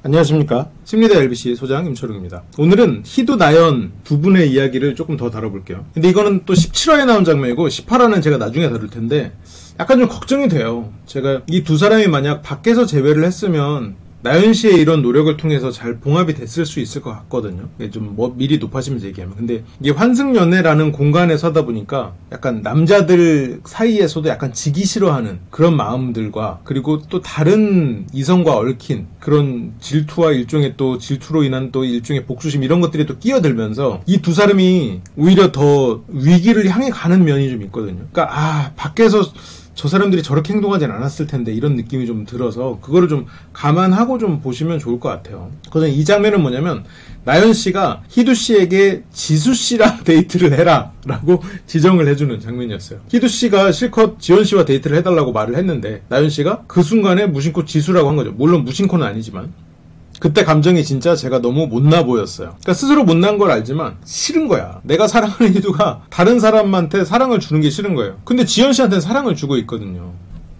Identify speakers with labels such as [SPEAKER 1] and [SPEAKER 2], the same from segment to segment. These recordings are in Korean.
[SPEAKER 1] 안녕하십니까. 심리대 LBC 소장 임철웅입니다. 오늘은 희두, 나연 두 분의 이야기를 조금 더 다뤄볼게요. 근데 이거는 또 17화에 나온 장면이고 18화는 제가 나중에 다룰 텐데 약간 좀 걱정이 돼요. 제가 이 두 사람이 만약 밖에서 재회를 했으면 나연 씨의 이런 노력을 통해서 잘 봉합이 됐을 수 있을 것 같거든요. 좀 미리 높아지면서 얘기하면. 근데 이게 환승연애라는 공간에 서다 보니까 약간 남자들 사이에서도 약간 지기 싫어하는 그런 마음들과 그리고 또 다른 이성과 얽힌 그런 질투와 일종의 또 질투로 인한 또 일종의 복수심 이런 것들이 또 끼어들면서 이 두 사람이 오히려 더 위기를 향해 가는 면이 좀 있거든요. 그러니까 밖에서 저 사람들이 저렇게 행동하진 않았을 텐데 이런 느낌이 좀 들어서 그거를 좀 감안하고 좀 보시면 좋을 것 같아요. 그래서 이 장면은 뭐냐면 나연 씨가 희두 씨에게 지수 씨랑 데이트를 해라 라고 지정을 해주는 장면이었어요. 희두 씨가 실컷 지연 씨와 데이트를 해달라고 말을 했는데 나연 씨가 그 순간에 무심코 지수라고 한 거죠. 물론 무심코는 아니지만 그때 감정이 진짜 제가 너무 못나 보였어요. 그러니까 스스로 못난 걸 알지만 싫은 거야. 내가 사랑하는 희두가 다른 사람한테 사랑을 주는 게 싫은 거예요. 근데 지연 씨한테는 사랑을 주고 있거든요.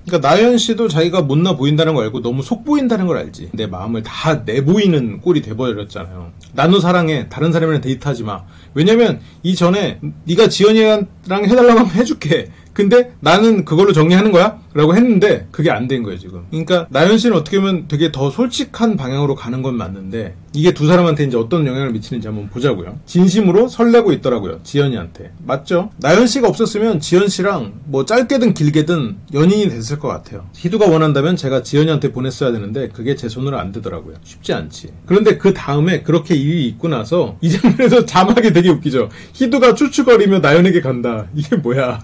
[SPEAKER 1] 그러니까 나연 씨도 자기가 못나 보인다는 걸 알고 너무 속 보인다는 걸 알지. 내 마음을 다 내보이는 꼴이 돼버렸잖아요. 나도 사랑해. 다른 사람이랑 데이트하지 마. 왜냐면 이전에 네가 지연이랑 해달라고 하면 해줄게. 근데 나는 그걸로 정리하는 거야? 라고 했는데 그게 안 된 거예요 지금. 그러니까 나연 씨는 어떻게 보면 되게 더 솔직한 방향으로 가는 건 맞는데 이게 두 사람한테 이제 어떤 영향을 미치는지 한번 보자고요. 진심으로 설레고 있더라고요 지연이한테. 맞죠? 나연 씨가 없었으면 지연 씨랑 뭐 짧게든 길게든 연인이 됐을 것 같아요. 희두가 원한다면 제가 지연이한테 보냈어야 되는데 그게 제 손으로 안 되더라고요. 쉽지 않지. 그런데 그 다음에 그렇게 일이 있고 나서 이 장면에서 자막이 되게 웃기죠. 희두가 추추거리며 나연에게 간다. 이게 뭐야.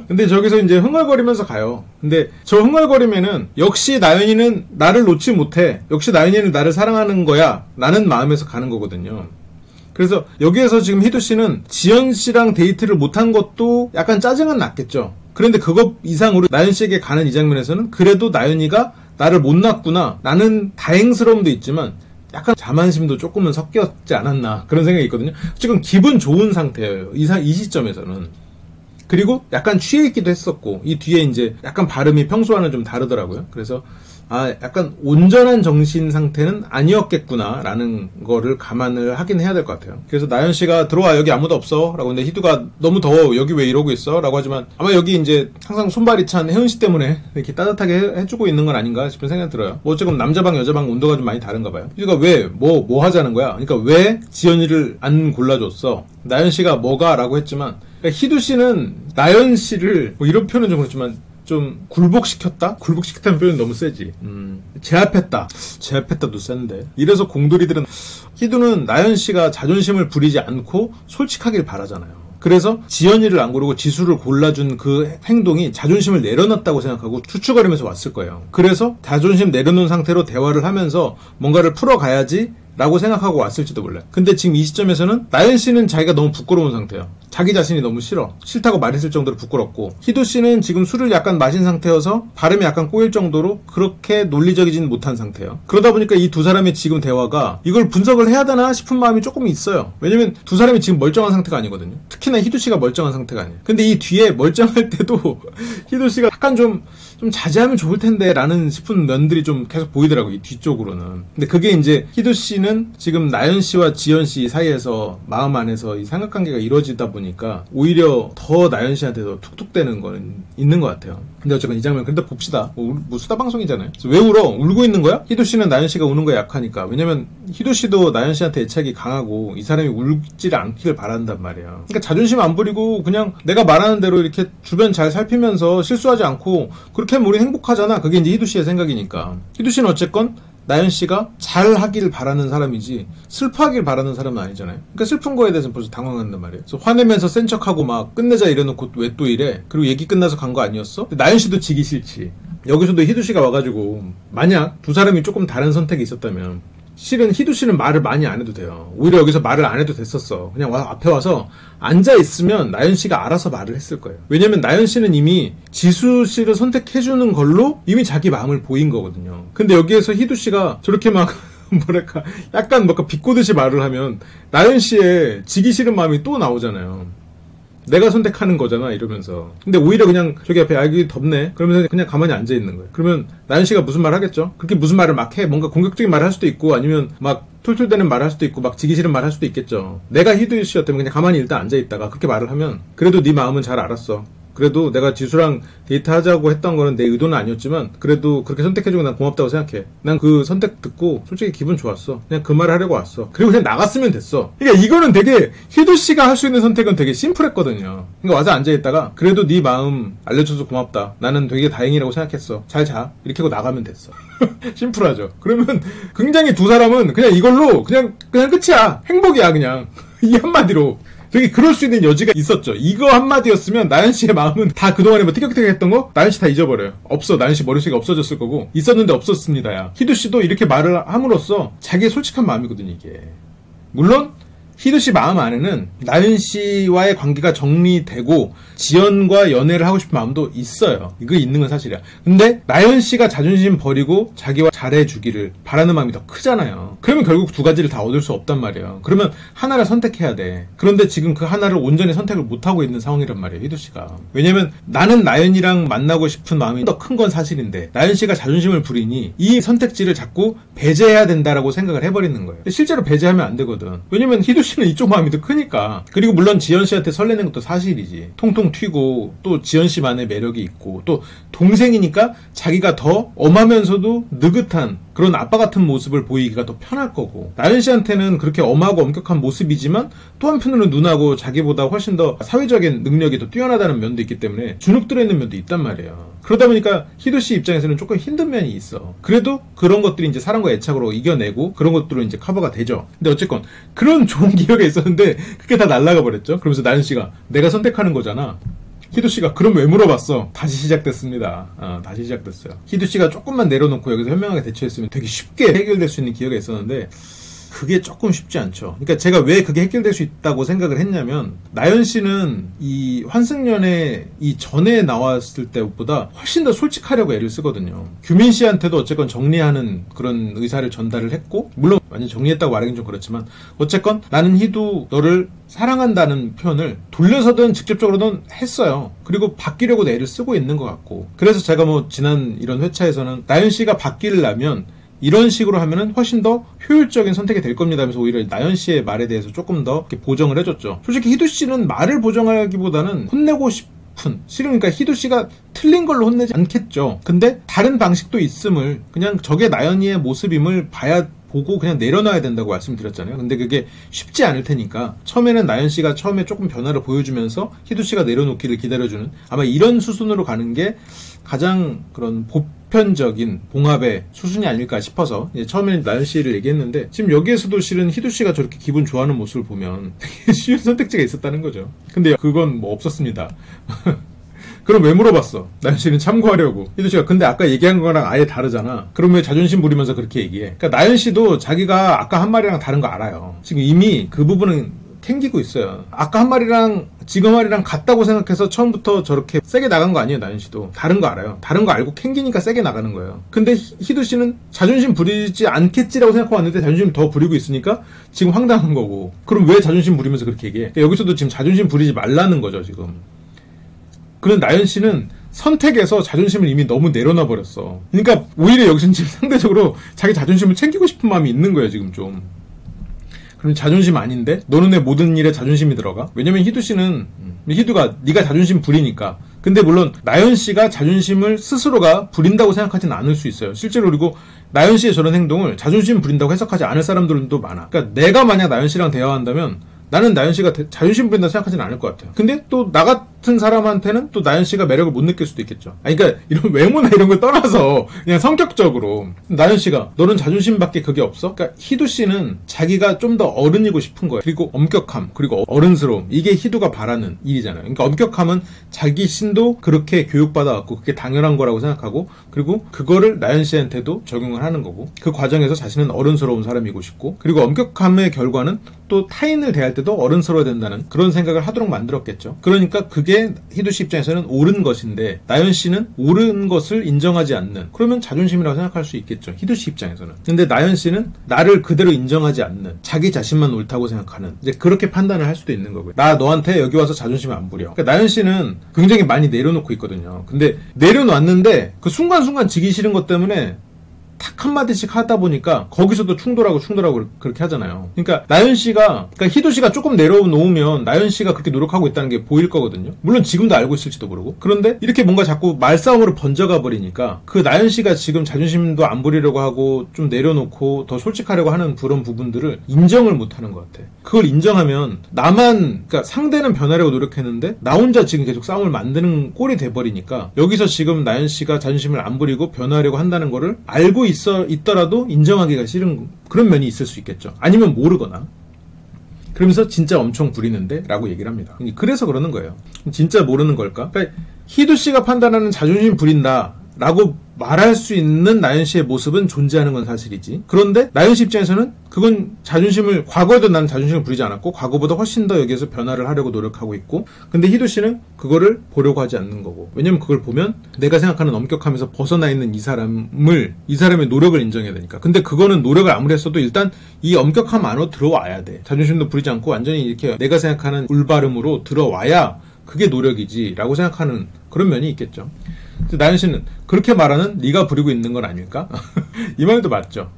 [SPEAKER 1] 근데 저기서 이제 흥얼거리면서 가요. 근데 저 흥얼거리면은 역시 나연이는 나를 놓지 못해. 역시 나연이는 나를 사랑하는 거야. 라는 마음에서 가는 거거든요. 그래서 여기에서 지금 희두 씨는 지연 씨랑 데이트를 못한 것도 약간 짜증은 났겠죠. 그런데 그것 이상으로 나연 씨에게 가는 이 장면에서는 그래도 나연이가 나를 못 낳았구나. 나는 다행스러움도 있지만 약간 자만심도 조금은 섞였지 않았나. 그런 생각이 있거든요. 지금 기분 좋은 상태예요. 이 시점에서는. 그리고 약간 취해 있기도 했었고 이 뒤에 이제 약간 발음이 평소와는 좀 다르더라고요. 그래서 약간 온전한 정신 상태는 아니었겠구나 라는 거를 감안을 하긴 해야 될 것 같아요. 그래서 나연 씨가 들어와 여기 아무도 없어 라고. 근데 희두가 너무 더워 여기 왜 이러고 있어 라고 하지만 아마 여기 이제 항상 손발이 찬 혜은 씨 때문에 이렇게 따뜻하게 해주고 있는 건 아닌가 싶은 생각이 들어요. 뭐 어쨌든 남자방 여자방 온도가 좀 많이 다른가 봐요. 희두가 왜 뭐 하자는 거야. 그러니까 왜 지연이를 안 골라줬어. 나연 씨가 뭐가 라고 했지만 그러니까 희두 씨는 나연 씨를 뭐 이런 표현은 좀 그렇지만 좀 굴복시켰다? 굴복시켰다는 표현은 너무 세지. 제압했다도 센데. 이래서 공돌이들은 희두는 나연 씨가 자존심을 부리지 않고 솔직하길 바라잖아요. 그래서 지연이를 안 고르고 지수를 골라준 그 행동이 자존심을 내려놨다고 생각하고 추추거리면서 왔을 거예요. 그래서 자존심 내려놓은 상태로 대화를 하면서 뭔가를 풀어가야지 라고 생각하고 왔을지도 몰라요. 근데 지금 이 시점에서는 나연 씨는 자기가 너무 부끄러운 상태예요. 자기 자신이 너무 싫다고 말했을 정도로 부끄럽고 희두 씨는 지금 술을 약간 마신 상태여서 발음이 약간 꼬일 정도로 그렇게 논리적이진 못한 상태예요. 그러다 보니까 이 두 사람의 지금 대화가 이걸 분석을 해야 되나 싶은 마음이 조금 있어요. 왜냐면 두 사람이 지금 멀쩡한 상태가 아니거든요. 특히나 희두 씨가 멀쩡한 상태가 아니에요. 근데 이 뒤에 멀쩡할 때도 희두 씨가 약간 좀 자제하면 좋을 텐데 라는 싶은 면들이 좀 계속 보이더라고요. 이 뒤쪽으로는. 근데 그게 이제 희두 씨는 지금 나연 씨와 지연 씨 사이에서 마음 안에서 이 삼각관계가 이루어지다 보니까 오히려 더 나연 씨한테 더 툭툭대는 거는 있는 것 같아요. 근데 어쨌든 이 장면 그래도 봅시다. 뭐 수다 방송이잖아요. 왜 울어? 울고 있는 거야? 희두 씨는 나연 씨가 우는 거에 약하니까. 왜냐면 희두 씨도 나연 씨한테 애착이 강하고 이 사람이 울지를 않기를 바란단 말이에요. 그러니까 자존심 안 부리고 그냥 내가 말하는 대로 이렇게 주변 잘 살피면서 실수하지 않고 그렇게 하면 우리 행복하잖아. 그게 이제 희두 씨의 생각이니까. 희두 씨는 어쨌건 나연 씨가 잘 하길 바라는 사람이지 슬퍼하길 바라는 사람은 아니잖아요. 그러니까 슬픈 거에 대해서는 벌써 당황한단 말이에요. 그래서 화내면서 센 척하고 막 끝내자 이래놓고 왜 또 이래? 그리고 얘기 끝나서 간 거 아니었어? 나연 씨도 지기 싫지. 여기서도 희두 씨가 와가지고 만약 두 사람이 조금 다른 선택이 있었다면 실은 희두 씨는 말을 많이 안 해도 돼요. 오히려 여기서 말을 안 해도 됐었어. 그냥 앞에 와서 앉아있으면 나연 씨가 알아서 말을 했을 거예요. 왜냐면 나연 씨는 이미 지수 씨를 선택해주는 걸로 이미 자기 마음을 보인 거거든요. 근데 여기에서 희두 씨가 저렇게 막 뭐랄까 약간 뭔가 비꼬듯이 말을 하면 나연 씨의 지기 싫은 마음이 또 나오잖아요. 내가 선택하는 거잖아 이러면서. 근데 오히려 그냥 저기 앞에 여기 덥네 그러면서 그냥 가만히 앉아 있는 거예요. 그러면 나연 씨가 무슨 말 하겠죠? 그렇게 무슨 말을 막 해. 뭔가 공격적인 말을 할 수도 있고 아니면 막 툴툴대는 말을 할 수도 있고 막 지기 싫은 말을 할 수도 있겠죠. 내가 희두 씨였다면 그냥 가만히 일단 앉아 있다가 그렇게 말을 하면 그래도 네 마음은 잘 알았어. 그래도 내가 지수랑 데이트하자고 했던 거는 내 의도는 아니었지만 그래도 그렇게 선택해주고 난 고맙다고 생각해. 난 그 선택 듣고 솔직히 기분 좋았어. 그냥 그 말을 하려고 왔어. 그리고 그냥 나갔으면 됐어. 그러니까 이거는 되게 희두 씨가 할 수 있는 선택은 되게 심플했거든요. 그러니까 와서 앉아있다가 그래도 네 마음 알려줘서 고맙다. 나는 되게 다행이라고 생각했어. 잘 자. 이렇게 하고 나가면 됐어. 심플하죠. 그러면 굉장히 두 사람은 그냥 이걸로 그냥 끝이야. 행복이야 그냥. 이 한마디로. 되게 그럴 수 있는 여지가 있었죠. 이거 한마디였으면 나연 씨의 마음은 다 그동안에 뭐 티격태격 했던 거 나연 씨 다 잊어버려요. 없어. 나연 씨 머릿속에 없어졌을 거고 있었는데 없었습니다야. 희두 씨도 이렇게 말을 함으로써 자기의 솔직한 마음이거든요 이게. 물론 희두 씨 마음 안에는 나연 씨와의 관계가 정리되고 지연과 연애를 하고 싶은 마음도 있어요. 이거 있는 건 사실이야. 근데 나연 씨가 자존심 버리고 자기와 잘해주기를 바라는 마음이 더 크잖아요. 그러면 결국 두 가지를 다 얻을 수 없단 말이에요. 그러면 하나를 선택해야 돼. 그런데 지금 그 하나를 온전히 선택을 못하고 있는 상황이란 말이에요. 희두 씨가. 왜냐면 나는 나연이랑 만나고 싶은 마음이 더 큰 건 사실인데 나연 씨가 자존심을 부리니 이 선택지를 자꾸 배제해야 된다라고 생각을 해버리는 거예요. 실제로 배제하면 안 되거든. 왜냐면 희두 씨는 이쪽 마음이 더 크니까. 그리고 물론 지연 씨한테 설레는 것도 사실이지. 통통 튀고 또 지연 씨만의 매력이 있고 또 동생이니까 자기가 더 엄하면서도 느긋한 그런 아빠 같은 모습을 보이기가 더 편할 거고 나연 씨한테는 그렇게 엄하고 엄격한 모습이지만 또 한편으로는 누나고 자기보다 훨씬 더 사회적인 능력이 더 뛰어나다는 면도 있기 때문에 주눅 들어있는 면도 있단 말이에요. 그러다 보니까 희두 씨 입장에서는 조금 힘든 면이 있어. 그래도 그런 것들이 이제 사랑과 애착으로 이겨내고 그런 것들로 이제 커버가 되죠. 근데 어쨌건 그런 좋은 기회가 있었는데 그게 다 날아가 버렸죠. 그러면서 나연 씨가 내가 선택하는 거잖아. 희두 씨가 그럼 왜 물어봤어? 다시 시작됐습니다. 다시 시작됐어요. 희두 씨가 조금만 내려놓고 여기서 현명하게 대처했으면 되게 쉽게 해결될 수 있는 기회가 있었는데 그게 조금 쉽지 않죠. 그러니까 제가 왜 그게 해결될 수 있다고 생각을 했냐면 나연 씨는 이 환승연애 이 전에 나왔을 때보다 훨씬 더 솔직하려고 애를 쓰거든요. 규민 씨한테도 어쨌건 정리하는 그런 의사를 전달을 했고 물론 완전 정리했다고 말하긴 좀 그렇지만 어쨌건 나는 희두 너를 사랑한다는 표현을 돌려서든 직접적으로든 했어요. 그리고 바뀌려고 애를 쓰고 있는 것 같고 그래서 제가 뭐 지난 이런 회차에서는 나연 씨가 바뀌려면 이런 식으로 하면은 훨씬 더 효율적인 선택이 될 겁니다 하면서 오히려 나연 씨의 말에 대해서 조금 더 이렇게 보정을 해줬죠. 솔직히 희두 씨는 말을 보정하기보다는 혼내고 싶은 실은 그러니까 희두 씨가 틀린 걸로 혼내지 않겠죠. 근데 다른 방식도 있음을 그냥 저게 나연이의 모습임을 봐야 보고 그냥 내려놔야 된다고 말씀드렸잖아요. 근데 그게 쉽지 않을 테니까 처음에는 나연 씨가 처음에 조금 변화를 보여주면서 희두 씨가 내려놓기를 기다려주는 아마 이런 수순으로 가는 게 가장 그런 보편적인 봉합의 수순이 아닐까 싶어서 처음에는 나연 씨를 얘기했는데 지금 여기에서도 실은 희두 씨가 저렇게 기분 좋아하는 모습을 보면 되게 쉬운 선택지가 있었다는 거죠. 근데 그건 뭐 없었습니다. 그럼 왜 물어봤어? 나연 씨는 참고하려고. 희두 씨가 근데 아까 얘기한 거랑 아예 다르잖아. 그럼 왜 자존심 부리면서 그렇게 얘기해? 그러니까 나연 씨도 자기가 아까 한 말이랑 다른 거 알아요. 지금 이미 그 부분은 캥기고 있어요. 아까 한 말이랑 지금 말이랑 같다고 생각해서 처음부터 저렇게 세게 나간 거 아니에요. 나연 씨도 다른 거 알아요. 다른 거 알고 캥기니까 세게 나가는 거예요. 근데 희두 씨는 자존심 부리지 않겠지라고 생각하고 왔는데 자존심 더 부리고 있으니까 지금 황당한 거고. 그럼 왜 자존심 부리면서 그렇게 얘기해? 그러니까 여기서도 지금 자존심 부리지 말라는 거죠 지금. 그런 나연 씨는 선택에서 자존심을 이미 너무 내려놔 버렸어. 그러니까 오히려 여기서는 지금 상대적으로 자기 자존심을 챙기고 싶은 마음이 있는 거예요 지금 좀. 그럼 자존심 아닌데? 너는 왜 모든 일에 자존심이 들어가? 왜냐면 희두 씨는 희두가 네가 자존심 부리니까. 근데 물론 나연 씨가 자존심을 스스로가 부린다고 생각하지는 않을 수 있어요. 실제로 그리고 나연 씨의 저런 행동을 자존심 부린다고 해석하지 않을 사람들도 많아. 그러니까 내가 만약 나연 씨랑 대화한다면 나는 나연 씨가 자존심 부린다고 생각하지는 않을 것 같아요. 근데 또 나 같은 사람한테는 또 나연 씨가 매력을 못 느낄 수도 있겠죠. 아니, 그러니까 이런 외모나 이런 걸 떠나서 그냥 성격적으로 나연 씨가 너는 자존심밖에 그게 없어? 그러니까 희두 씨는 자기가 좀 더 어른이고 싶은 거예요. 그리고 엄격함, 그리고 어른스러움, 이게 희두가 바라는 일이잖아요. 그러니까 엄격함은 자기 신도 그렇게 교육받아왔고 그게 당연한 거라고 생각하고 그리고 그거를 나연 씨한테도 적용을 하는 거고, 그 과정에서 자신은 어른스러운 사람이고 싶고, 그리고 엄격함의 결과는 또 타인을 대할 때도 어른스러워야 된다는 그런 생각을 하도록 만들었겠죠. 그러니까 그게 희두 씨 입장에서는 옳은 것인데 나연 씨는 옳은 것을 인정하지 않는, 그러면 자존심이라고 생각할 수 있겠죠. 희두 씨 입장에서는. 근데 나연 씨는 나를 그대로 인정하지 않는, 자기 자신만 옳다고 생각하는, 이제 그렇게 판단을 할 수도 있는 거고요. 나 너한테 여기 와서 자존심 안 부려. 그러니까 나연 씨는 굉장히 많이 내려놓고 있거든요. 근데 내려놨는데 그 순간순간 지기 싫은 것 때문에 탁 한마디씩 하다 보니까 거기서도 충돌하고 그렇게 하잖아요. 그러니까 나연 씨가, 그러니까 희두 씨가 조금 내려놓으면 나연 씨가 그렇게 노력하고 있다는 게 보일 거거든요. 물론 지금도 알고 있을지도 모르고. 그런데 이렇게 뭔가 자꾸 말싸움으로 번져가 버리니까 그 나연 씨가 지금 자존심도 안 부리려고 하고 좀 내려놓고 더 솔직하려고 하는 그런 부분들을 인정을 못 하는 것 같아. 그걸 인정하면 나만, 그러니까 상대는 변하려고 노력했는데 나 혼자 지금 계속 싸움을 만드는 꼴이 돼버리니까 여기서 지금 나연 씨가 자존심을 안 부리고 변하려고 한다는 거를 알고 있더라도 인정하기가 싫은 그런 면이 있을 수 있겠죠. 아니면 모르거나. 그러면서 진짜 엄청 부리는데 라고 얘기를 합니다. 그래서 그러는 거예요. 진짜 모르는 걸까? 그러니까 희두 씨가 판단하는 자존심 부린다 라고 말할 수 있는 나연 씨의 모습은 존재하는 건 사실이지. 그런데 나연 씨 입장에서는 그건 자존심을, 과거에도 난 자존심을 부리지 않았고 과거보다 훨씬 더 여기에서 변화를 하려고 노력하고 있고, 근데 희두 씨는 그거를 보려고 하지 않는 거고. 왜냐면 그걸 보면 내가 생각하는 엄격함에서 벗어나 있는 이 사람의 노력을 인정해야 되니까. 근데 그거는 노력을 아무리 했어도 일단 이 엄격함 안으로 들어와야 돼. 자존심도 부리지 않고 완전히 이렇게 내가 생각하는 올바름으로 들어와야 그게 노력이지 라고 생각하는 그런 면이 있겠죠. 나연 씨는 그렇게 말하는 네가 부리고 있는 건 아닐까? 이 말도 맞죠.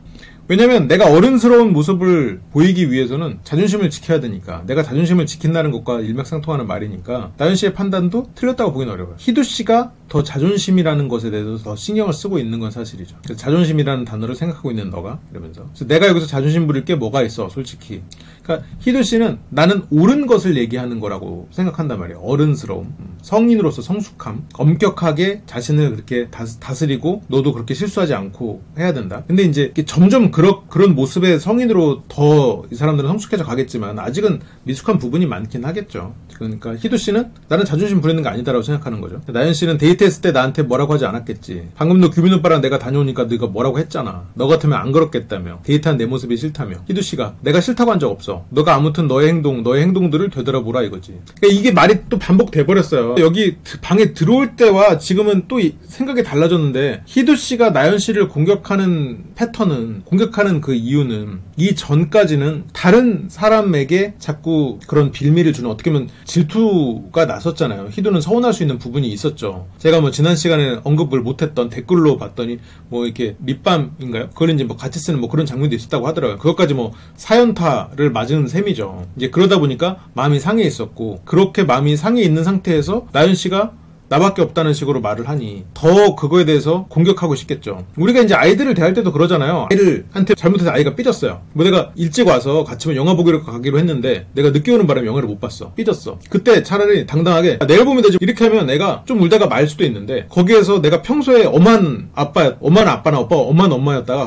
[SPEAKER 1] 왜냐면 내가 어른스러운 모습을 보이기 위해서는 자존심을 지켜야 되니까, 내가 자존심을 지킨다는 것과 일맥상통하는 말이니까 나연 씨의 판단도 틀렸다고 보기는 어려워요. 희두 씨가 더 자존심이라는 것에 대해서 더 신경을 쓰고 있는 건 사실이죠. 그래서 자존심이라는 단어를 생각하고 있는 너가, 이러면서. 그래서 내가 여기서 자존심 부릴 게 뭐가 있어, 솔직히. 그러니까 희두 씨는 나는 옳은 것을 얘기하는 거라고 생각한단 말이에요. 어른스러움, 성인으로서 성숙함, 엄격하게 자신을 그렇게 다스리고 너도 그렇게 실수하지 않고 해야 된다. 근데 이제 점점 그런 모습의 성인으로 더 이 사람들은 성숙해져 가겠지만 아직은 미숙한 부분이 많긴 하겠죠. 그러니까 희두 씨는 나는 자존심 부리는 게 아니다라고 생각하는 거죠. 나연 씨는 데이트했을 때 나한테 뭐라고 하지 않았겠지. 방금도 규빈 오빠랑 내가 다녀오니까 네가 뭐라고 했잖아. 너 같으면 안 그렇겠다며. 데이트한 내 모습이 싫다며. 희두 씨가 내가 싫다고 한 적 없어. 너가 아무튼 너의 행동들을 되돌아보라 이거지. 그러니까 이게 말이 또 반복돼 버렸어요. 여기 방에 들어올 때와 지금은 또 생각이 달라졌는데, 희두 씨가 나연 씨를 공격하는 패턴은, 공격하는 그 이유는 이 전까지는 다른 사람에게 자꾸 그런 빌미를 주는, 어떻게 보면 질투가 났었잖아요. 희두는 서운할 수 있는 부분이 있었죠. 제가 뭐 지난 시간에 언급을 못했던 댓글로 봤더니 뭐 이렇게 립밤인가요? 그걸 이제 뭐 같이 쓰는 뭐 그런 장면도 있었다고 하더라고요. 그것까지 뭐 사연타를 맞은 셈이죠. 이제 그러다 보니까 마음이 상해 있었고, 그렇게 마음이 상해 있는 상태에서 나연 씨가 나밖에 없다는 식으로 말을 하니 더 그거에 대해서 공격하고 싶겠죠. 우리가 이제 아이들을 대할 때도 그러잖아요. 아이들한테 잘못해서 아이가 삐졌어요. 뭐 내가 일찍 와서 같이 영화 보기로 가기로 했는데 내가 늦게 오는 바람에 영화를 못 봤어. 삐졌어. 그때 차라리 당당하게 내일 보면 되지, 이렇게 하면 애가 좀 울다가 말 수도 있는데, 거기에서 내가 평소에 엄한 아빠나 오빠가 엄한 엄마였다가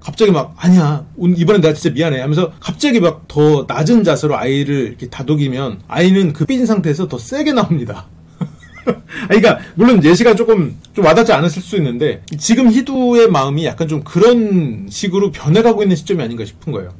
[SPEAKER 1] 갑자기 막 아니야 이번엔 내가 진짜 미안해 하면서 갑자기 막 더 낮은 자세로 아이를 이렇게 다독이면 아이는 그 삐진 상태에서 더 세게 나옵니다. 그러니까 물론 예시가 좀 와닿지 않았을 수 있는데, 지금 희두의 마음이 약간 좀 그런 식으로 변해가고 있는 시점이 아닌가 싶은 거예요.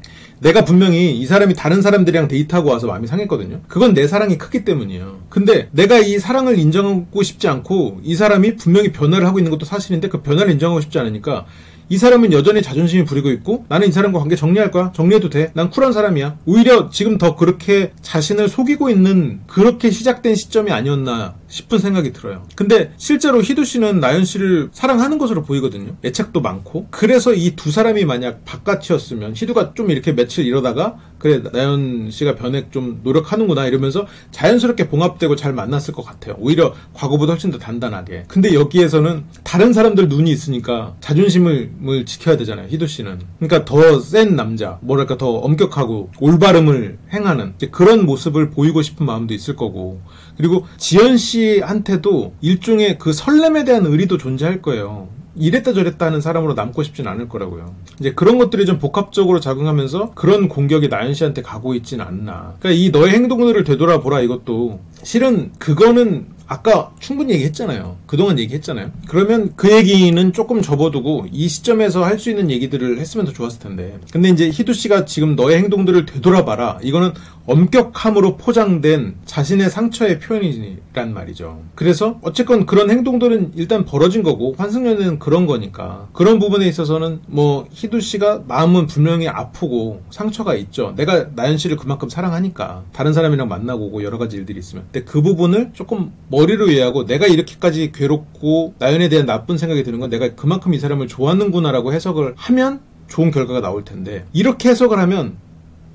[SPEAKER 1] 내가 분명히 이 사람이 다른 사람들이랑 데이트하고 와서 마음이 상했거든요. 그건 내 사랑이 크기 때문이에요. 근데 내가 이 사랑을 인정하고 싶지 않고, 이 사람이 분명히 변화를 하고 있는 것도 사실인데 그 변화를 인정하고 싶지 않으니까 이 사람은 여전히 자존심이 부리고 있고, 나는 이 사람과 관계 정리할 거야. 정리해도 돼. 난 쿨한 사람이야. 오히려 지금 더 그렇게 자신을 속이고 있는, 그렇게 시작된 시점이 아니었나 싶은 생각이 들어요. 근데 실제로 희두 씨는 나연 씨를 사랑하는 것으로 보이거든요. 애착도 많고. 그래서 이 두 사람이 만약 바깥이었으면, 희두가 좀 이렇게 며칠 이러다가 그래 나연 씨가 변해 좀 노력하는구나 이러면서 자연스럽게 봉합되고 잘 만났을 것 같아요. 오히려 과거보다 훨씬 더 단단하게. 근데 여기에서는 다른 사람들 눈이 있으니까 자존심을 지켜야 되잖아요. 희두 씨는. 그러니까 더 센 남자, 뭐랄까 더 엄격하고 올바름을 행하는 그런 모습을 보이고 싶은 마음도 있을 거고, 그리고 지연 씨한테도 일종의 그 설렘에 대한 의리도 존재할 거예요. 이랬다 저랬다 하는 사람으로 남고 싶진 않을 거라고요. 이제 그런 것들이 좀 복합적으로 작용하면서 그런 공격이 나연 씨한테 가고 있진 않나. 그러니까 이 너의 행동들을 되돌아보라, 이것도 실은 그거는 아까 충분히 얘기했잖아요. 그동안 얘기했잖아요. 그러면 그 얘기는 조금 접어두고 이 시점에서 할 수 있는 얘기들을 했으면 더 좋았을 텐데. 근데 이제 희두 씨가 지금 너의 행동들을 되돌아봐라. 이거는 엄격함으로 포장된 자신의 상처의 표현이란 말이죠. 그래서 어쨌건 그런 행동들은 일단 벌어진 거고 환승연애는 그런 거니까 그런 부분에 있어서는 뭐 희두 씨가 마음은 분명히 아프고 상처가 있죠. 내가 나연 씨를 그만큼 사랑하니까 다른 사람이랑 만나고 오고 여러 가지 일들이 있으면. 근데 그 부분을 조금 머리로 이해하고 내가 이렇게까지 괴롭고 나연에 대한 나쁜 생각이 드는 건 내가 그만큼 이 사람을 좋아하는구나라고 해석을 하면 좋은 결과가 나올 텐데 이렇게 해석을 하면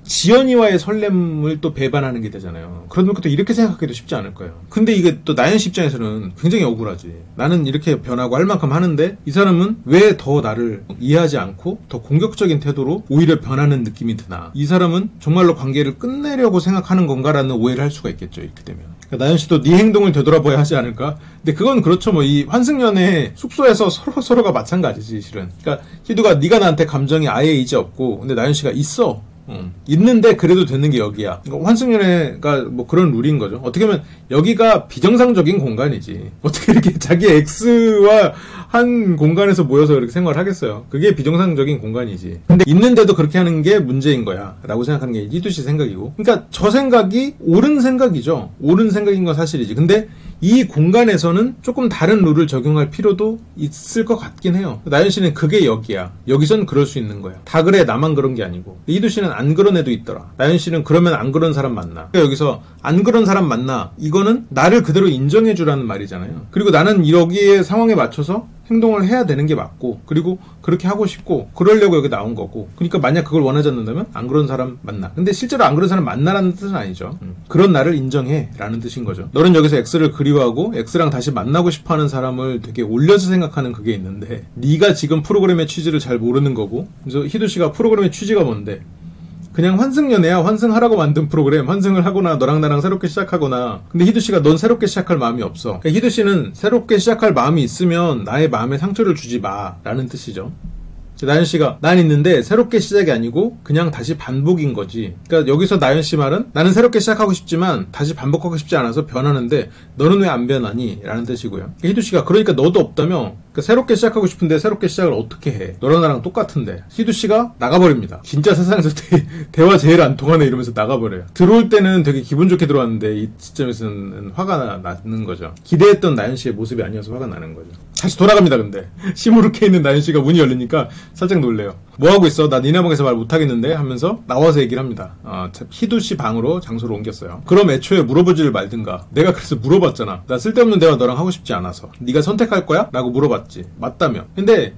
[SPEAKER 1] 지연이와의 설렘을 또 배반하는 게 되잖아요. 그러면 또 이렇게 생각하기도 쉽지 않을 거예요. 근데 이게 또 나연 씨 입장에서는 굉장히 억울하지. 나는 이렇게 변하고 할 만큼 하는데 이 사람은 왜 더 나를 이해하지 않고 더 공격적인 태도로 오히려 변하는 느낌이 드나. 이 사람은 정말로 관계를 끝내려고 생각하는 건가라는 오해를 할 수가 있겠죠. 이렇게 되면. 그러니까 나연 씨도 네 행동을 되돌아봐야 하지 않을까? 근데 그건 그렇죠. 뭐 이 환승연애 숙소에서 서로가 마찬가지지 실은. 그러니까 희두가 네가 나한테 감정이 아예 이제 없고 근데 나연 씨가 있어. 있는데 그래도 되는 게 여기야. 그러니까 환승연애가 뭐 그런 룰인 거죠. 어떻게 보면 여기가 비정상적인 공간이지. 어떻게 이렇게 자기 X와 한 공간에서 모여서 그렇게 생활을 하겠어요. 그게 비정상적인 공간이지. 근데 있는데도 그렇게 하는 게 문제인 거야 라고 생각하는 게 희두 씨 생각이고. 그러니까 저 생각이 옳은 생각이죠. 옳은 생각인 건 사실이지. 근데 이 공간에서는 조금 다른 룰을 적용할 필요도 있을 것 같긴 해요. 나연 씨는 그게 여기야. 여기선 그럴 수 있는 거야. 다 그래 나만 그런 게 아니고. 희두 씨는 안 그런 애도 있더라. 나연 씨는 그러면 안 그런 사람 만나. 그러니까 여기서 안 그런 사람 만나. 이거는 나를 그대로 인정해 주라는 말이잖아요. 그리고 나는 여기에 상황에 맞춰서 행동을 해야 되는 게 맞고 그리고 그렇게 하고 싶고 그러려고 여기 나온 거고. 그러니까 만약 그걸 원하지 않는다면 안 그런 사람 만나. 근데 실제로 안 그런 사람 만나라는 뜻은 아니죠. 그런 나를 인정해 라는 뜻인 거죠. 너는 여기서 X를 그리워하고 X랑 다시 만나고 싶어하는 사람을 되게 올려서 생각하는 그게 있는데 네가 지금 프로그램의 취지를 잘 모르는 거고. 그래서 희두 씨가 프로그램의 취지가 뭔데? 그냥 환승연애야. 환승하라고 만든 프로그램. 환승을 하거나 너랑 나랑 새롭게 시작하거나. 근데 희두 씨가 넌 새롭게 시작할 마음이 없어. 그러니까 희두 씨는 새롭게 시작할 마음이 있으면 나의 마음에 상처를 주지 마 라는 뜻이죠. 나연 씨가 난 있는데 새롭게 시작이 아니고 그냥 다시 반복인 거지. 그러니까 여기서 나연 씨 말은 나는 새롭게 시작하고 싶지만 다시 반복하고 싶지 않아서 변하는데 너는 왜 안 변하니? 라는 뜻이고요. 그러니까 희두 씨가 그러니까 너도 없다며. 그러니까 새롭게 시작하고 싶은데 새롭게 시작을 어떻게 해? 너랑 나랑 똑같은데. 희두 씨가 나가버립니다. 진짜 세상에서 대화 제일 안 통하네 이러면서 나가버려요. 들어올 때는 되게 기분 좋게 들어왔는데 이 시점에서는 화가 나는 거죠. 기대했던 나연 씨의 모습이 아니어서 화가 나는 거죠. 다시 돌아갑니다. 근데 시무룩해 있는 나연 씨가 문이 열리니까 살짝 놀래요. 뭐하고 있어? 나 니네 방에서 말 못하겠는데? 하면서 나와서 얘기를 합니다. 희두 씨 방으로 장소를 옮겼어요. 그럼 애초에 물어보지를 말든가. 내가 그래서 물어봤잖아. 나 쓸데없는 대화 너랑 하고 싶지 않아서. 네가 선택할 거야? 라고 물어봤지. 맞다며. 근데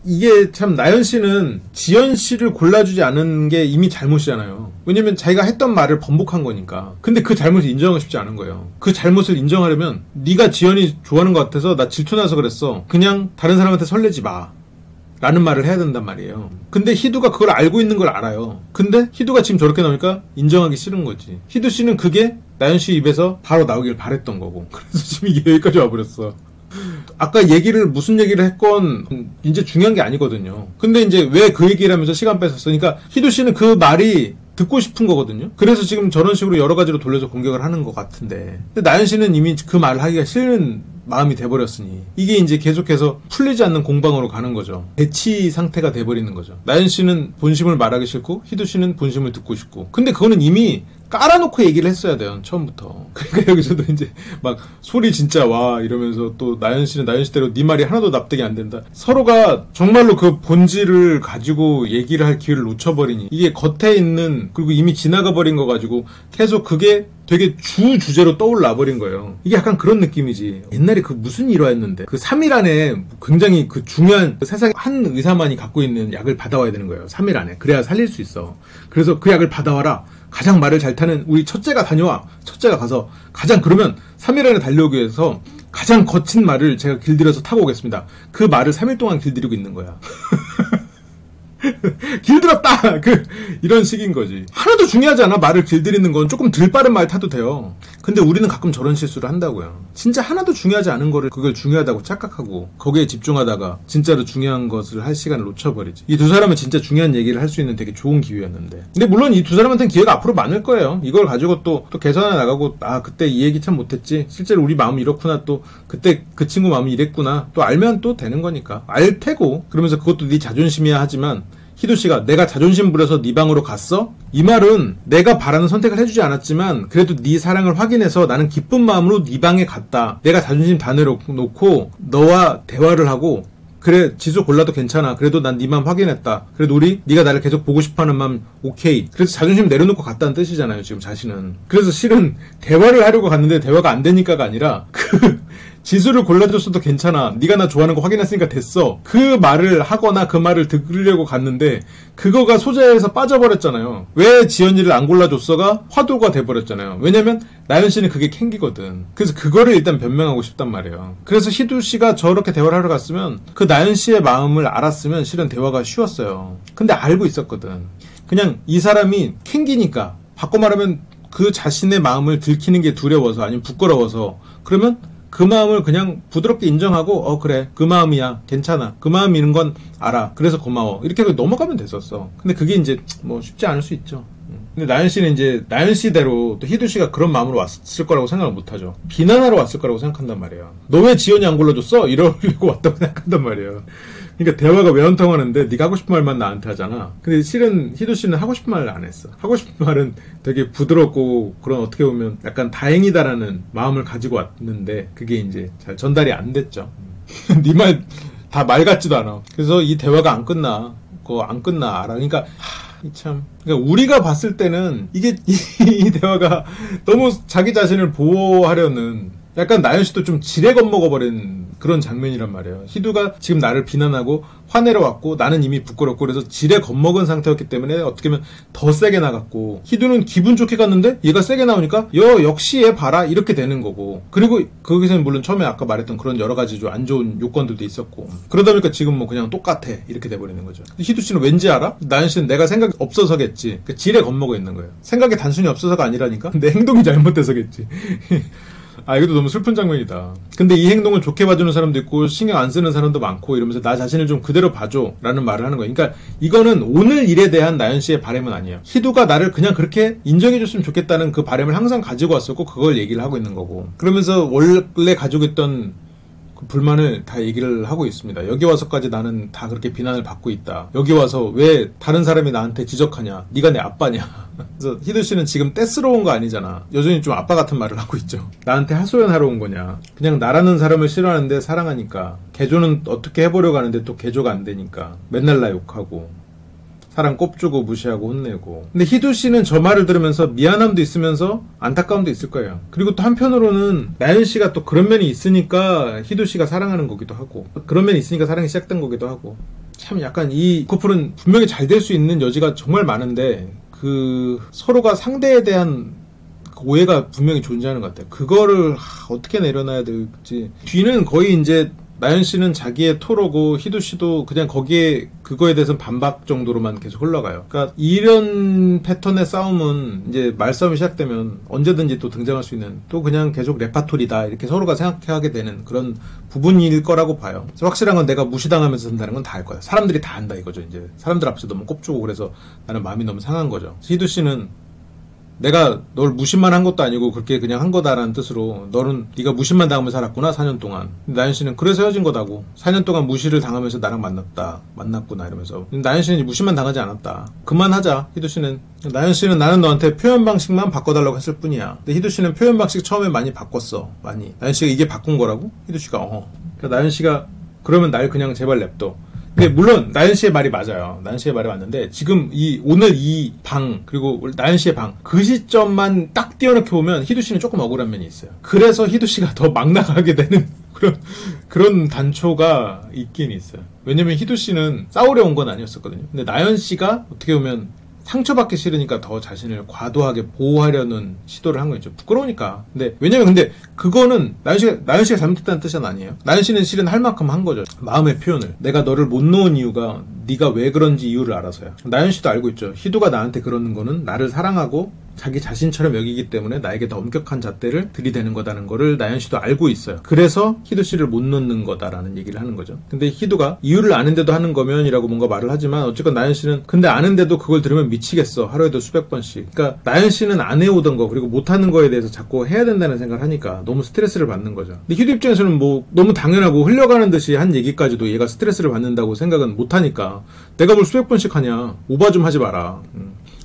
[SPEAKER 1] 이게 참 나연 씨는 지연 씨를 골라주지 않은 게 이미 잘못이잖아요. 왜냐면 자기가 했던 말을 번복한 거니까. 근데 그 잘못을 인정하고 싶지 않은 거예요. 그 잘못을 인정하려면 네가 지연이 좋아하는 것 같아서 나 질투나서 그랬어. 그냥 다른 사람한테 설레지 마. 라는 말을 해야 된단 말이에요. 근데 희두가 그걸 알고 있는 걸 알아요. 근데 희두가 지금 저렇게 나오니까 인정하기 싫은 거지. 희두 씨는 그게 나연 씨 입에서 바로 나오길 바랬던 거고. 그래서 지금 이게 여기까지 와버렸어. 아까 무슨 얘기를 했건 이제 중요한 게 아니거든요. 근데 이제 왜 그 얘기를 하면서 시간 뺏었어? 그러니까 희두 씨는 그 말이 듣고 싶은 거거든요. 그래서 지금 저런 식으로 여러 가지로 돌려서 공격을 하는 것 같은데. 근데 나연 씨는 이미 그 말을 하기가 싫은 마음이 돼버렸으니 이게 이제 계속해서 풀리지 않는 공방으로 가는 거죠. 대치 상태가 돼버리는 거죠. 나연 씨는 본심을 말하기 싫고 희두 씨는 본심을 듣고 싶고. 근데 그거는 이미 깔아놓고 얘기를 했어야 돼요. 처음부터. 그러니까 여기서도 이제 막 소리 진짜 와 이러면서 또 나연 씨는 나연 씨대로 네 말이 하나도 납득이 안 된다. 서로가 정말로 그 본질을 가지고 얘기를 할 기회를 놓쳐버리니 이게 겉에 있는 그리고 이미 지나가 버린 거 가지고 계속 그게 되게 주제로 떠올라 버린 거예요. 이게 약간 그런 느낌이지. 옛날에 그 무슨 일화였는데 그 3일 안에 굉장히 그 중요한 세상에 한 의사만이 갖고 있는 약을 받아와야 되는 거예요. 3일 안에. 그래야 살릴 수 있어. 그래서 그 약을 받아와라. 가장 말을 잘 타는 우리 첫째가 다녀와. 첫째가 가서 가장 그러면 3일 안에 달려오기 위해서 가장 거친 말을 제가 길들여서 타고 오겠습니다. 그 말을 3일 동안 길들이고 있는 거야. 길들었다! 이런 식인 거지. 하나도 중요하지 않아. 말을 길들이는 건 조금 덜 빠른 말 타도 돼요. 근데 우리는 가끔 저런 실수를 한다고요. 진짜 하나도 중요하지 않은 거를 그걸 중요하다고 착각하고 거기에 집중하다가 진짜로 중요한 것을 할 시간을 놓쳐버리지. 이 두 사람은 진짜 중요한 얘기를 할 수 있는 되게 좋은 기회였는데. 근데 물론 이 두 사람한테는 기회가 앞으로 많을 거예요. 이걸 가지고 또 개선해 나가고, 아, 그때 이 얘기 참 못했지. 실제로 우리 마음이 이렇구나. 또 그때 그 친구 마음이 이랬구나. 또 알면 또 되는 거니까. 알 테고. 그러면서 그것도 네 자존심이야 하지만 희도씨가 내가 자존심 부려서 네 방으로 갔어? 이 말은 내가 바라는 선택을 해주지 않았지만 그래도 네 사랑을 확인해서 나는 기쁜 마음으로 네 방에 갔다. 내가 자존심 다 내려놓고 너와 대화를 하고 그래 지수 골라도 괜찮아. 그래도 난 네 마음 확인했다. 그래도 네가 나를 계속 보고 싶어하는 마음 오케이. 그래서 자존심 내려놓고 갔다는 뜻이잖아요. 지금 자신은. 그래서 실은 대화를 하려고 갔는데 대화가 안 되니까가 아니라 지수를 골라줬어도 괜찮아. 네가 나 좋아하는 거 확인했으니까 됐어. 그 말을 하거나 그 말을 들으려고 갔는데 그거가 소재에서 빠져버렸잖아요. 왜 지연이를 안 골라줬어가 화두가 돼버렸잖아요. 왜냐면 나연씨는 그게 캥기거든. 그래서 그거를 일단 변명하고 싶단 말이에요. 그래서 희두씨가 저렇게 대화를 하러 갔으면 그 나연씨의 마음을 알았으면 실은 대화가 쉬웠어요. 근데 알고 있었거든. 그냥 이 사람이 캥기니까, 바꿔 말하면 그 자신의 마음을 들키는 게 두려워서 아니면 부끄러워서, 그러면 그 마음을 그냥 부드럽게 인정하고 그래 그 마음이야 괜찮아 그 마음이는 건 알아 그래서 고마워 이렇게 넘어가면 됐었어. 근데 그게 이제 뭐 쉽지 않을 수 있죠. 근데 나연씨는 이제 나연씨대로 또 희두씨가 그런 마음으로 왔을 거라고 생각을 못하죠. 비난하러 왔을 거라고 생각한단 말이에요. 너 왜 지연이 안 골라줬어? 이러려고 왔다고 생각한단 말이에요. 그러니까 대화가 왜 안 통하는데 네가 하고 싶은 말만 나한테 하잖아. 근데 실은 희두씨는 하고 싶은 말을 안 했어. 하고 싶은 말은 되게 부드럽고 그런 어떻게 보면 약간 다행이다라는 마음을 가지고 왔는데 그게 이제 잘 전달이 안 됐죠. 네 말 다 말 같지도 않아. 그래서 이 대화가 안 끝나. 그거 안 끝나 알아. 그러니까 참. 그러니까 우리가 봤을 때는 이게 이 대화가 너무 자기 자신을 보호하려는 약간 나연씨도 좀 지레 겁먹어버린 그런 장면이란 말이에요. 희두가 지금 나를 비난하고 화내러 왔고 나는 이미 부끄럽고 그래서 지레 겁먹은 상태였기 때문에 어떻게 보면 더 세게 나갔고 희두는 기분 좋게 갔는데 얘가 세게 나오니까 역시 얘 봐라 이렇게 되는 거고 그리고 거기서는 물론 처음에 아까 말했던 그런 여러 가지 좀 안 좋은 요건들도 있었고 그러다 보니까 지금 뭐 그냥 똑같아 이렇게 돼버리는 거죠. 희두씨는 왠지 알아? 나연씨는 내가 생각이 없어서겠지. 그러니까 지레 겁먹어 있는 거예요. 생각이 단순히 없어서가 아니라니까 내 행동이 잘못돼서겠지. 아 이것도 너무 슬픈 장면이다. 근데 이 행동을 좋게 봐주는 사람도 있고 신경 안 쓰는 사람도 많고 이러면서 나 자신을 좀 그대로 봐줘 라는 말을 하는 거예요. 그러니까 이거는 오늘 일에 대한 나연씨의 바람은 아니에요. 희두가 나를 그냥 그렇게 인정해줬으면 좋겠다는 그 바람을 항상 가지고 왔었고 그걸 얘기를 하고 있는 거고 그러면서 원래 가지고 있던 그 불만을 다 얘기를 하고 있습니다. 여기 와서까지 나는 다 그렇게 비난을 받고 있다. 여기 와서 왜 다른 사람이 나한테 지적하냐. 네가 내 아빠냐. 그래서 희두씨는 지금 떼쓰러운 거 아니잖아. 여전히 좀 아빠 같은 말을 하고 있죠. 나한테 하소연하러 온 거냐. 그냥 나라는 사람을 싫어하는데 사랑하니까. 개조는 어떻게 해보려고 하는데 또 개조가 안 되니까. 맨날 나 욕하고. 사람 꼽주고 무시하고 혼내고. 근데 희두씨는 저 말을 들으면서 미안함도 있으면서 안타까움도 있을 거예요. 그리고 또 한편으로는 나연씨가 또 그런 면이 있으니까 희두씨가 사랑하는 거기도 하고 그런 면이 있으니까 사랑이 시작된 거기도 하고 참 약간 이 커플은 분명히 잘 될 수 있는 여지가 정말 많은데 그 서로가 상대에 대한 오해가 분명히 존재하는 것 같아요. 그거를 어떻게 내려놔야 될지. 뒤는 거의 이제 나연씨는 자기의 토로고 희두씨도 그냥 거기에 그거에 대해서는 반박 정도로만 계속 흘러가요. 그러니까 이런 패턴의 싸움은 이제 말싸움이 시작되면 언제든지 또 등장할 수 있는 또 그냥 계속 레파토리다 이렇게 서로가 생각하게 되는 그런 부분일 거라고 봐요. 그래서 확실한 건 내가 무시당하면서 산다는 건 다 알 거야. 사람들이 다 안다 이거죠. 이제 사람들 앞에서 너무 꼽주고 그래서 나는 마음이 너무 상한 거죠. 희두씨는 내가 널 무심만 한 것도 아니고 그렇게 그냥 한 거다라는 뜻으로 너는 네가 무심만 당하면서 살았구나 4년 동안. 나연씨는 그래서 헤어진 거다고. 4년 동안 무시를 당하면서 나랑 만났구나 이러면서. 나연씨는 무심만 당하지 않았다. 그만하자. 희두씨는 나연씨는 나는 너한테 표현 방식만 바꿔달라고 했을 뿐이야. 근데 희두씨는 표현 방식 처음에 많이 바꿨어. 많이. 나연씨가 이게 바꾼 거라고? 희두씨가 그러니까 나연씨가 그러면 날 그냥 제발 냅둬. 근데 물론 나연씨의 말이 맞아요. 나연씨의 말이 맞는데 지금 오늘 이 방 그리고 나연씨의 방 그 시점만 딱 띄워놓게 보면 희두씨는 조금 억울한 면이 있어요. 그래서 희두씨가 더 막 나가게 되는 그런 단초가 있긴 있어요. 왜냐면 희두씨는 싸우려 온 건 아니었었거든요. 근데 나연씨가 어떻게 보면 상처받기 싫으니까 더 자신을 과도하게 보호하려는 시도를 한 거죠. 부끄러우니까. 근데 왜냐면 그거는 나연 씨가 잘못했다는 뜻은 아니에요. 나연 씨는 실은 할 만큼 한 거죠. 마음의 표현을. 내가 너를 못 놓은 이유가 네가 왜 그런지 이유를 알아서요. 나연 씨도 알고 있죠. 희두가 나한테 그러는 거는 나를 사랑하고 자기 자신처럼 여기기 때문에 나에게 더 엄격한 잣대를 들이대는 거다는 거를 나연 씨도 알고 있어요. 그래서 희두 씨를 못 놓는 거다라는 얘기를 하는 거죠. 근데 희두가 이유를 아는데도 하는 거면이라고 뭔가 말을 하지만 어쨌건 나연 씨는 근데 아는데도 그걸 들으면 미치겠어. 하루에도 수백 번씩. 그러니까 나연 씨는 안 해오던 거 그리고 못하는 거에 대해서 자꾸 해야 된다는 생각을 하니까 너무 스트레스를 받는 거죠. 근데 희두 입장에서는 뭐 너무 당연하고 흘려가는 듯이 한 얘기까지도 얘가 스트레스를 받는다고 생각은 못하니까 내가 뭘 수백 번씩 하냐. 오바 좀 하지 마라.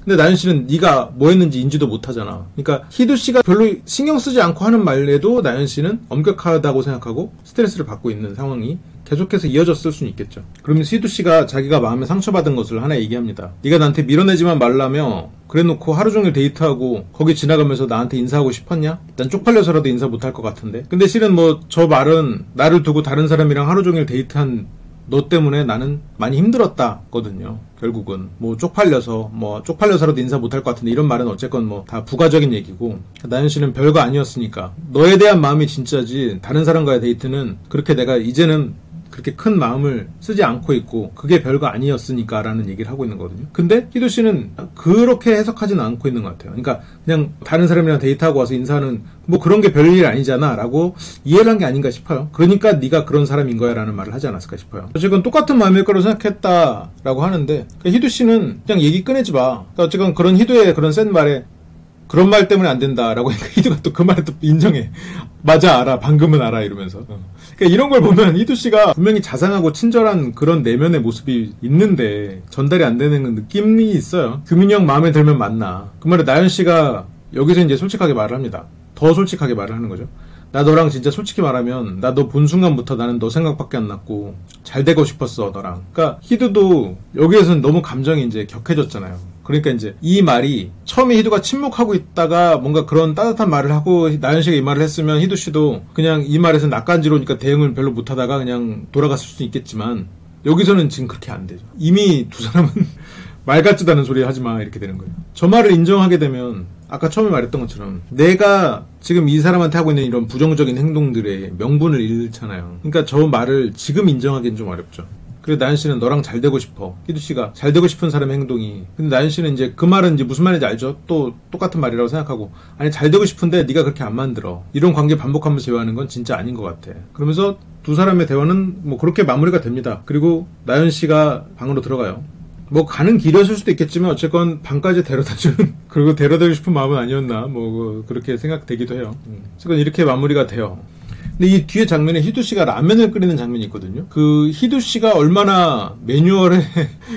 [SPEAKER 1] 근데 나연 씨는 네가 뭐 했는지 인지도 못하잖아. 그러니까 희두 씨가 별로 신경 쓰지 않고 하는 말에도 나연 씨는 엄격하다고 생각하고 스트레스를 받고 있는 상황이 계속해서 이어졌을 수는 있겠죠. 그러면 희두 씨가 자기가 마음에 상처받은 것을 하나 얘기합니다. 네가 나한테 밀어내지만 말라며 그래놓고 하루 종일 데이트하고 거기 지나가면서 나한테 인사하고 싶었냐? 난 쪽팔려서라도 인사 못할 것 같은데. 근데 실은 뭐 저 말은 나를 두고 다른 사람이랑 하루 종일 데이트한 너 때문에 나는 많이 힘들었다거든요. 결국은 뭐 쪽팔려서라도 인사 못할 것 같은데 이런 말은 어쨌건 뭐 다 부가적인 얘기고 나연 씨는 별거 아니었으니까 너에 대한 마음이 진짜지 다른 사람과의 데이트는 그렇게 내가 이제는 그렇게 큰 마음을 쓰지 않고 있고 그게 별거 아니었으니까 라는 얘기를 하고 있는 거거든요. 근데 희두 씨는 그렇게 해석하지는 않고 있는 것 같아요. 그러니까 그냥 다른 사람이랑 데이트하고 와서 인사하는 뭐 그런 게 별일 아니잖아 라고 이해를 한 게 아닌가 싶어요. 그러니까 네가 그런 사람인 거야 라는 말을 하지 않았을까 싶어요. 어쨌건 똑같은 마음일 거라고 생각했다 라고 하는데 그러니까 희두 씨는 그냥 얘기 꺼내지 마. 그러니까 어쨌건 그런 희두의 그런 센 말에 그런 말 때문에 안 된다라고 하니까 희두가 또 그 말에 또 인정해. 맞아, 알아. 방금은 알아. 이러면서. 그러니까 이런 걸 보면 희두 씨가 분명히 자상하고 친절한 그런 내면의 모습이 있는데 전달이 안 되는 느낌이 있어요. 규민이 형 마음에 들면 만나. 그 말에 나연 씨가 여기서 이제 솔직하게 말을 합니다. 더 솔직하게 말을 하는 거죠. 나 너랑 진짜 솔직히 말하면 나 너 본 순간부터 나는 너 생각밖에 안 났고 잘 되고 싶었어 너랑. 그러니까 희두도 여기에서는 너무 감정이 이제 격해졌잖아요. 그러니까 이제 이 말이 처음에 희두가 침묵하고 있다가 뭔가 그런 따뜻한 말을 하고 나연 씨가 이 말을 했으면 희두 씨도 그냥 이 말에서 낯간지러우니까 대응을 별로 못하다가 그냥 돌아갔을 수도 있겠지만 여기서는 지금 그렇게 안 되죠. 이미 두 사람은 말 같지도 않은 소리 하지 마 이렇게 되는 거예요. 저 말을 인정하게 되면 아까 처음에 말했던 것처럼 내가 지금 이 사람한테 하고 있는 이런 부정적인 행동들의 명분을 잃잖아요. 그러니까 저 말을 지금 인정하기는 좀 어렵죠. 그리고 나연 씨는 너랑 잘 되고 싶어. 희두 씨가 잘 되고 싶은 사람의 행동이. 근데 나연 씨는 이제 그 말은 이제 무슨 말인지 알죠? 또 똑같은 말이라고 생각하고 아니 잘 되고 싶은데 네가 그렇게 안 만들어. 이런 관계 반복하면서 대화하는 건 진짜 아닌 것 같아. 그러면서 두 사람의 대화는 뭐 그렇게 마무리가 됩니다. 그리고 나연 씨가 방으로 들어가요. 뭐 가는 길이었을 수도 있겠지만 어쨌건 방까지 데려다주는 그리고 데려다주고 싶은 마음은 아니었나 뭐 그렇게 생각되기도 해요. 어쨌건 이렇게 마무리가 돼요. 근데 이 뒤에 장면에 희두 씨가 라면을 끓이는 장면이 있거든요. 그 희두 씨가 얼마나 매뉴얼에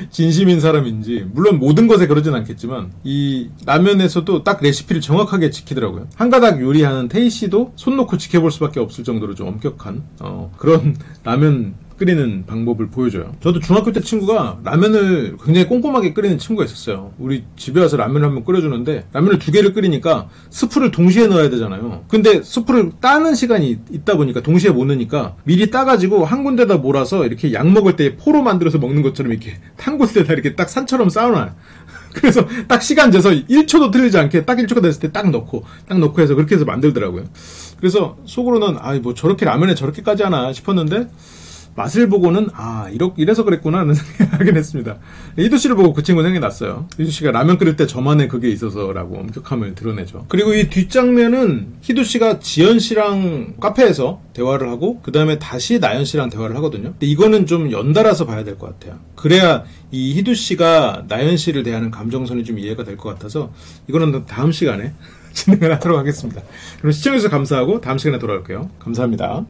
[SPEAKER 1] 진심인 사람인지 물론 모든 것에 그러진 않겠지만 이 라면에서도 딱 레시피를 정확하게 지키더라고요. 한 가닥 요리하는 태희 씨도 손 놓고 지켜볼 수밖에 없을 정도로 좀 엄격한 그런 라면 끓이는 방법을 보여줘요. 저도 중학교 때 친구가 라면을 굉장히 꼼꼼하게 끓이는 친구가 있었어요. 우리 집에 와서 라면을 한번 끓여주는데 라면을 2개를 끓이니까 스프를 동시에 넣어야 되잖아요. 근데 스프를 따는 시간이 있다 보니까 동시에 못 넣으니까 미리 따가지고 한 군데다 몰아서 이렇게 약 먹을 때 포로 만들어서 먹는 것처럼 이렇게 탄 곳에다 이렇게 딱 산처럼 쌓아놔요. 그래서 딱 시간 재서 1초도 틀리지 않게 딱 1초가 됐을 때 딱 넣고 해서 그렇게 해서 만들더라고요. 그래서 속으로는 뭐 저렇게 라면에 저렇게까지 하나 싶었는데 맛을 보고는 이래서 그랬구나 하는 생각하긴 했습니다. 희두 씨를 보고 그 친구 생각이 났어요. 희두 씨가 라면 끓일 때 저만의 그게 있어서라고 엄격함을 드러내죠. 그리고 이 뒷장면은 희두 씨가 지연 씨랑 카페에서 대화를 하고 그 다음에 다시 나연 씨랑 대화를 하거든요. 근데 이거는 좀 연달아서 봐야 될 것 같아요. 그래야 이 희두 씨가 나연 씨를 대하는 감정선이 좀 이해가 될 것 같아서 이거는 다음 시간에 진행을 하도록 하겠습니다. 그럼 시청해주셔서 감사하고 다음 시간에 돌아올게요. 감사합니다.